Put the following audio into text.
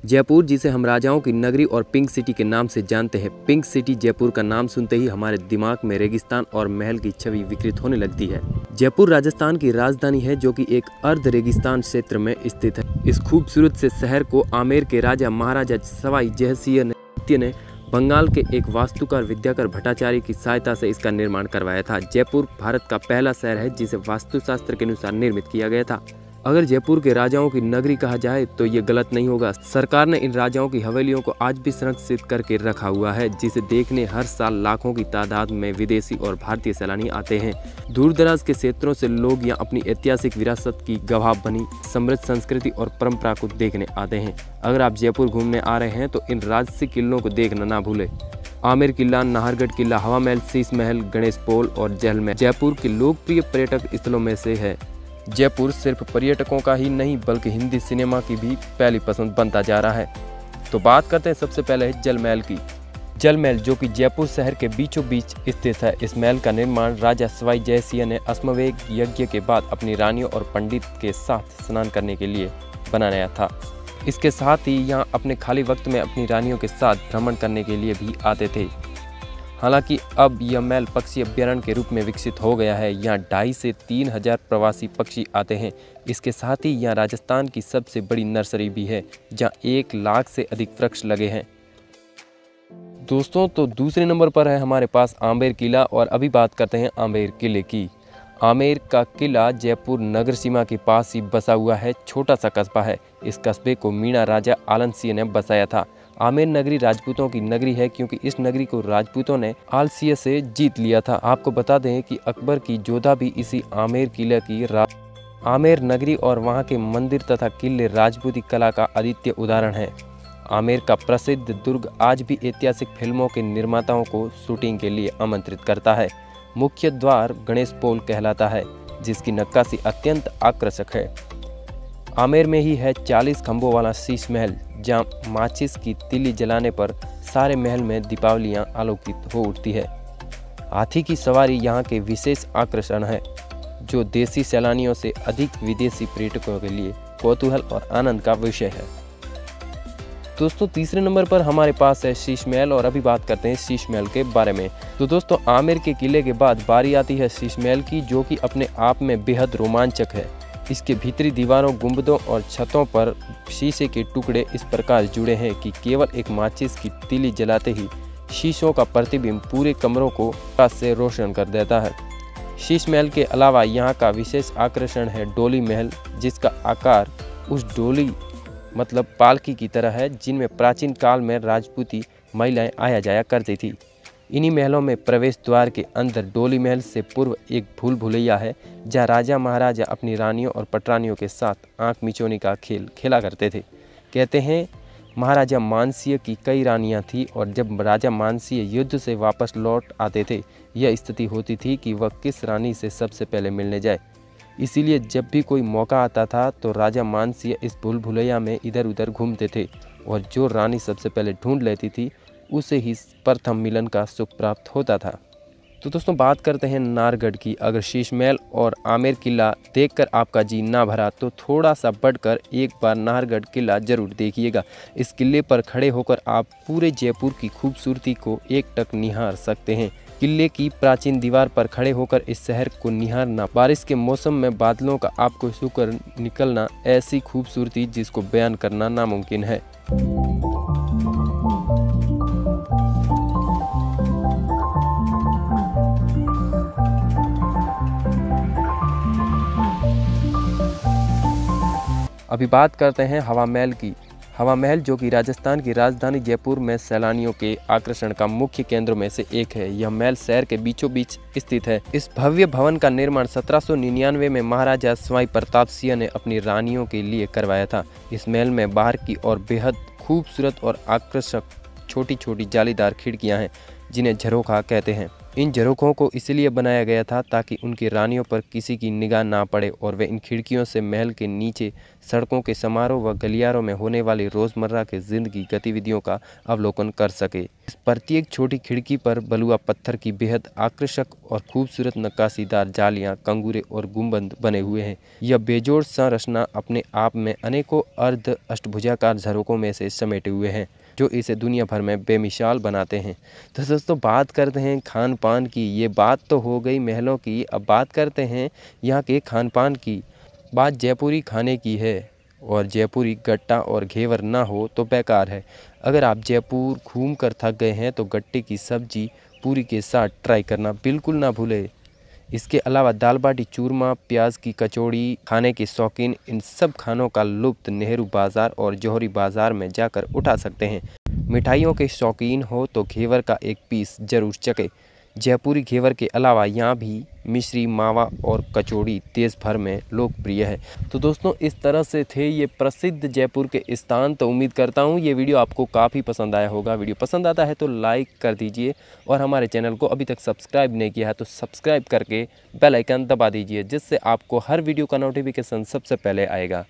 जयपुर, जिसे हम राजाओं की नगरी और पिंक सिटी के नाम से जानते हैं। पिंक सिटी जयपुर का नाम सुनते ही हमारे दिमाग में रेगिस्तान और महल की छवि विकृत होने लगती है। जयपुर राजस्थान की राजधानी है, जो कि एक अर्ध रेगिस्तान क्षेत्र में स्थित है। इस खूबसूरत से शहर को आमेर के राजा महाराजा सवाई जयसिंह द्वितीय ने बंगाल के एक वास्तुकार विद्याकर भट्टाचार्य की सहायता से इसका निर्माण करवाया था। जयपुर भारत का पहला शहर है जिसे वास्तुशास्त्र के अनुसार निर्मित किया गया था। अगर जयपुर के राजाओं की नगरी कहा जाए तो ये गलत नहीं होगा। सरकार ने इन राजाओं की हवेलियों को आज भी संरक्षित करके रखा हुआ है, जिसे देखने हर साल लाखों की तादाद में विदेशी और भारतीय सैलानी आते हैं। दूर दराज के क्षेत्रों से लोग यहाँ अपनी ऐतिहासिक विरासत की गवाह बनी समृद्ध संस्कृति और परंपरा को देखने आते हैं। अगर आप जयपुर घूमने आ रहे हैं तो इन राजसी किलों को देखना ना भूलें। आमेर किला, नाहरगढ़ किला, हवा महल, शीश महल, गणेश पोल और जल महल जयपुर के लोकप्रिय पर्यटक स्थलों में से है। जयपुर सिर्फ पर्यटकों का ही नहीं बल्कि हिंदी सिनेमा की भी पहली पसंद बनता जा रहा है। तो बात करते हैं सबसे पहले जल महल की। जल महल, जो कि जयपुर शहर के बीचों बीच स्थित है। इस महल का निर्माण राजा सवाई जयसिंह ने अश्वमेध यज्ञ के बाद अपनी रानियों और पंडित के साथ स्नान करने के लिए बनाया था। इसके साथ ही यहाँ अपने खाली वक्त में अपनी रानियों के साथ भ्रमण करने के लिए भी आते थे। हालांकि अब यह महल पक्षी अभ्यारण्य के रूप में विकसित हो गया है। यहाँ 2,500 से 3,000 प्रवासी पक्षी आते हैं। इसके साथ ही यहाँ राजस्थान की सबसे बड़ी नर्सरी भी है, जहाँ 1 लाख से अधिक वृक्ष लगे हैं। दोस्तों, तो दूसरे नंबर पर है हमारे पास आमेर किला। और अभी बात करते हैं आमेर किले की। आमेर का किला जयपुर नगर सीमा के पास ही बसा हुआ है। छोटा सा कस्बा है। इस कस्बे को मीणा राजा आलन सिंह ने बसाया था। आमेर नगरी राजपूतों की नगरी है, क्योंकि इस नगरी को राजपूतों ने आलसिया से जीत लिया था। आपको बता दें कि अकबर की जोधा भी इसी आमेर किले की आमेर नगरी और वहां के मंदिर तथा किले राजपूती कला का अद्वितीय उदाहरण है। आमेर का प्रसिद्ध दुर्ग आज भी ऐतिहासिक फिल्मों के निर्माताओं को शूटिंग के लिए आमंत्रित करता है। मुख्य द्वार गणेश पोल कहलाता है, जिसकी नक्काशी अत्यंत आकर्षक है। आमेर में ही है 40 खंभों वाला शीश महल, जहाँ माचिस की तीली जलाने पर सारे महल में दीपावलियाँ आलोकित हो उठती है। हाथी की सवारी यहाँ के विशेष आकर्षण है, जो देसी सैलानियों से अधिक विदेशी पर्यटकों के लिए कौतूहल और आनंद का विषय है। दोस्तों, तीसरे नंबर पर हमारे पास है शीश महल। और अभी बात करते हैं शीश महल के बारे में। तो दोस्तों, आमेर के किले के बाद बारी आती है शीश महल की, जो कि अपने आप में बेहद रोमांचक है। इसके भीतरी दीवारों, गुंबदों और छतों पर शीशे के टुकड़े इस प्रकार जुड़े हैं कि केवल एक माचिस की तीली जलाते ही शीशों का प्रतिबिंब पूरे कमरों को प्रकाश से रोशन कर देता है। शीश महल के अलावा यहाँ का विशेष आकर्षण है डोली महल, जिसका आकार उस डोली मतलब पालकी की तरह है, जिनमें प्राचीन काल में राजपूती महिलाएं आया जाया करती थी। इन्हीं महलों में प्रवेश द्वार के अंदर डोली महल से पूर्व एक भूल भुलैया है, जहाँ राजा महाराजा अपनी रानियों और पटरानियों के साथ आंख मिचौनी का खेल खेला करते थे। कहते हैं महाराजा मानसिंह की कई रानियां थीं, और जब राजा मानसिंह युद्ध से वापस लौट आते थे, यह स्थिति होती थी कि वह किस रानी से सबसे पहले मिलने जाए। इसीलिए जब भी कोई मौका आता था तो राजा मानसिंह इस भूल भुलैया में इधर उधर घूमते थे, और जो रानी सबसे पहले ढूंढ लेती थी उसे ही प्रथम मिलन का सुख प्राप्त होता था। तो दोस्तों, बात करते हैं नाहरगढ़ की। अगर शीश महल और आमेर किला देखकर आपका जी ना भरा तो थोड़ा सा बढ़कर एक बार नाहरगढ़ किला जरूर देखिएगा। इस किले पर खड़े होकर आप पूरे जयपुर की खूबसूरती को एकटक निहार सकते हैं। किले की प्राचीन दीवार पर खड़े होकर इस शहर को निहारना, बारिश के मौसम में बादलों का आपको छूकर निकलना, ऐसी खूबसूरती जिसको बयान करना नामुमकिन है। अभी बात करते हैं हवा महल की। हवा महल, जो कि राजस्थान की राजधानी जयपुर में सैलानियों के आकर्षण का मुख्य केंद्रों में से एक है। यह महल शहर के बीचों बीच स्थित है। इस भव्य भवन का निर्माण 1799 में महाराजा सवाई प्रताप सिंह ने अपनी रानियों के लिए करवाया था। इस महल में बाहर की ओर बेहद खूबसूरत और आकर्षक छोटी छोटी जालीदार खिड़कियां हैं, जिन्हें झरोखा कहते हैं। इन झरोखों को इसलिए बनाया गया था ताकि उनकी रानियों पर किसी की निगाह ना पड़े और वे इन खिड़कियों से महल के नीचे सड़कों के समारोह व गलियारों में होने वाली रोज़मर्रा के ज़िंदगी गतिविधियों का अवलोकन कर सके। इस प्रत्येक छोटी खिड़की पर बलुआ पत्थर की बेहद आकर्षक और खूबसूरत नक्काशीदार जालियां, कंगूरे और गुंबद बने हुए हैं। यह बेजोड़ संरचना अपने आप में अनेकों अर्ध अष्टभुजाकार झरोकों में से समेटे हुए हैं जो इसे दुनिया भर में बेमिसाल बनाते हैं। तो दोस्तों बात करते हैं खान पान की। ये बात तो हो गई महलों की, अब बात करते हैं यहाँ के खान पान की। बात जयपुरी खाने की है और जयपुरी गट्टा और घेवर ना हो तो बेकार है। अगर आप जयपुर घूम कर थक गए हैं तो गट्टे की सब्जी पूरी के साथ ट्राई करना बिल्कुल ना भूलें। इसके अलावा दाल बाटी चूरमा, प्याज की कचौड़ी खाने के शौकीन इन सब खानों का लुत्फ़ नेहरू बाज़ार और जौहरी बाज़ार में जाकर उठा सकते हैं। मिठाइयों के शौकीन हो तो घेवर का एक पीस ज़रूर चखें। जयपुरी घेवर के अलावा यहाँ भी मिश्री, मावा और कचौड़ी देश भर में लोकप्रिय है। तो दोस्तों इस तरह से थे ये प्रसिद्ध जयपुर के स्थान। तो उम्मीद करता हूँ ये वीडियो आपको काफ़ी पसंद आया होगा। वीडियो पसंद आता है तो लाइक कर दीजिए और हमारे चैनल को अभी तक सब्सक्राइब नहीं किया है तो सब्सक्राइब करके बेल आइकन दबा दीजिए, जिससे आपको हर वीडियो का नोटिफिकेशन सबसे पहले आएगा।